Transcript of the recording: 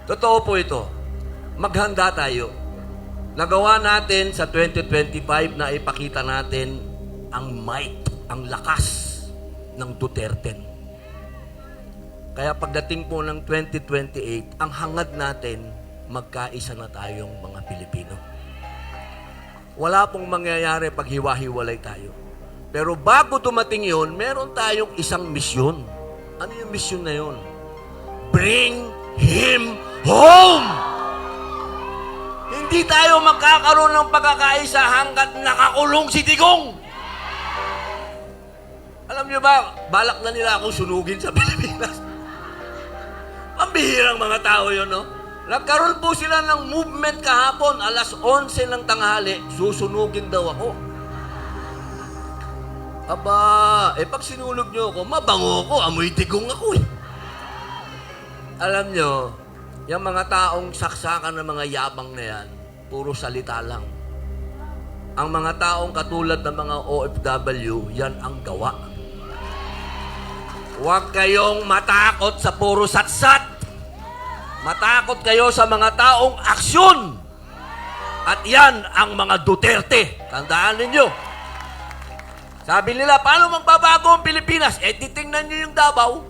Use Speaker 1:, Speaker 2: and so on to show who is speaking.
Speaker 1: Totoo po ito. Maghanda tayo. Nagawa natin sa 2025 na ipakita natin ang might, ang lakas ng Duterte. Kaya pagdating po ng 2028, ang hangad natin, magkaisa na tayong mga Pilipino. Wala pong mangyayari pag hiwa-hiwalay tayo. Pero bago dumating yun, meron tayong isang misyon. Ano yung misyon na yun? Bring him home! Hindi tayo magkakaroon ng pagkakaisa hanggat nakakulong si Digong. Alam niyo ba, balak na nila akong sunugin sa Pilipinas. Pambihirang mga tao yun, no? Nagkaroon po sila ng movement kahapon, alas 11 ng tanghali, susunugin daw ako. Aba, pag sinulog niyo ako, mabango ko, amoy digong ako eh. Alam niyo, yung mga taong saksakan ng mga yabang na yan, puro salita lang. Ang mga taong katulad ng mga OFW, yan ang gawa. Huwag kayong matakot sa puro satsat. Matakot kayo sa mga taong aksyon. At yan ang mga Duterte. Tandaan ninyo. Sabi nila, paano magbabago ang Pilipinas? Titingnan nyo yung Davao.